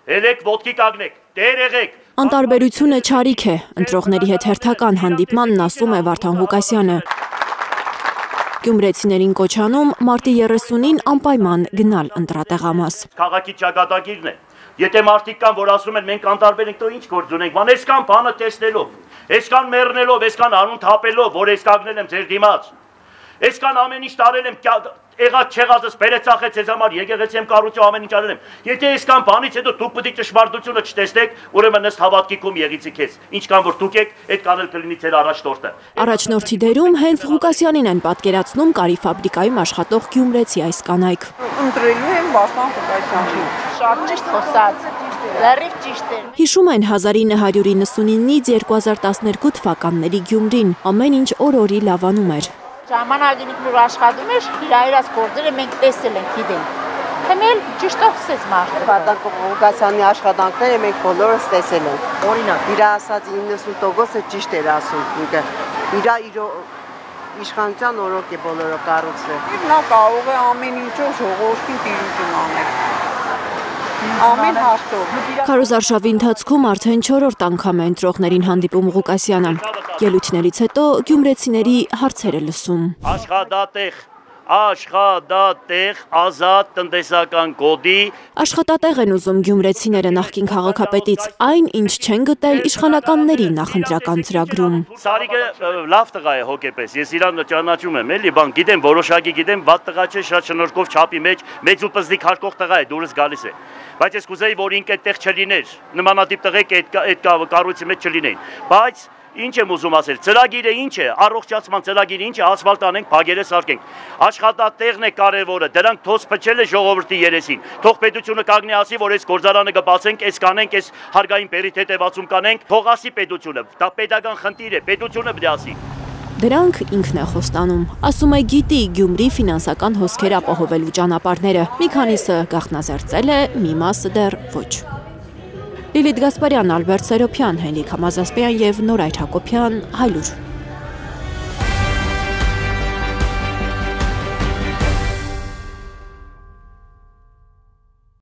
Երեք ոտքի կանգնեք, տեր եղեք։ Անտարբերությունը չարիք է, ընտրողների հետ հերթական հանդիպմանն ասում է Վարդան Ղուկասյանը։ Գյումրեցիներին կոչանում մարտի 30-ին անպայման գնալ ընտրատեղամաս։ Քաղաքի ճակատագիրն է։ Եթե մարդիկ կան, որ ասում են մենք անտարբեր ենք, то ինչ գործ ունենք, ման այսքան բանը տեսնելով, այսքան մեռնելով, այսքան անուն թափելով, որ ես կանգնել եմ ձեր դիմաց։ Այսքան ամեն ինչ տարել եմ, եղած չեղածս բերեցախեց ձեզ համար, եկեղեցի եմ կառուցում, ամեն ինչ արել եմ։ Եթե այսքան բանից հետո դուք պետք է ճշմարտությունը չտեսնեք, ուրեմն ըստ հավատքի կում եղիցի քեզ։ Ինչքան որ դուք եք, այդ կանել կլինի ձեր առաջնորդը։ Առաջնորդի դերում հենց Ղուկասյանին են պատկերացնում կարի ֆաբրիկայում աշխատող գյումրեցի այս կանայք։ Ընտրելու եմ Վարդան Ղուկասյանին։ Շատ ճիշտ խոսած։ Լրիվ ճիշտ է։ Հիշում են 1999-ից 2012 թվականների Գյումրին, ամեն ինչ օր-օրի լավանում էր։ Ժամանակին որ աշխատում էր, իրայրած գործերը մենք տեսել ենք, գիտենք։ Թեմել ճիշտ ասես մարդը։ Վարդան Ղուկասյանի աշխատանքները մենք բոլորս տեսել ենք։ Օրինակ, իր ասած 90%-ը ճիշտ էր ասում ինքը։ Իր իշխանության օրոք է բոլորը կառուցվել։ Նա կարող է ամեն ինչով ժողովրդին տիրություն անել։ Ամեն հարցով։ Քարոզարշավի ընթացքում արդեն 4-րդ անգամ է ընտրողներին հանդիպում Ղուկասյանը։ Ելույթներից հետո գյումրեցիների հարցերը լսում։ Աշխատատեղ, ազատ տնտեսական կոդի։ Աշխատատեղ են ուզում գյումրեցիները նախկին քաղաքապետից, այն ինչ չեն գտել իշխանականների նախընտրական ծրագրում։ Սարիգը լավ տղա է հոգեպես, ես իրան ճանաչում եմ, էլի բան, գիտեմ, որոշակի գիտեմ, վատ տղա չէ, շատ շնորհքով չափի մեջ, մեծ ու պզդիկ հարկող տղա է, դուրս գալիս է։ Բայց ես կուզեի, որ ինքը այդտեղ չլիներ, նմանատիպ տղեկ այդ կառույցի մեջ չլինեին։ Բայց ինչ եմ ուզում ասել, ծրագիրը ինչ է, առողջացման ծրագիրը ինչ է, ասֆալտ անենք, բագերը սարքենք։ Աշխատատեղն է կարևորը, դրանք թոս փչել է ժողովրդի երեսին։ Թող պետությունը կանգնի ասի, որ այս գործարանը կբացենք, այս կանենք, այս հարգային բերիթ հետևացում կանենք, թող ասի պետությունը, դա պետական խնդիր է, պետությունը պետք է ասի։ Դրանք ինքն է խոստանում, ասում է գիտի Գյումրի ֆինանսական հոսքեր ապահովելու ճանապարհները, մի քանիսը գաղտնազերծել է, մի մասը դեռ ոչ։ Լիլիթ Գասպարյան, Ալբերտ Սերոփյան, Հենրիկ Համազասպյան և Նորայր Հակոբյան, Հայլուր։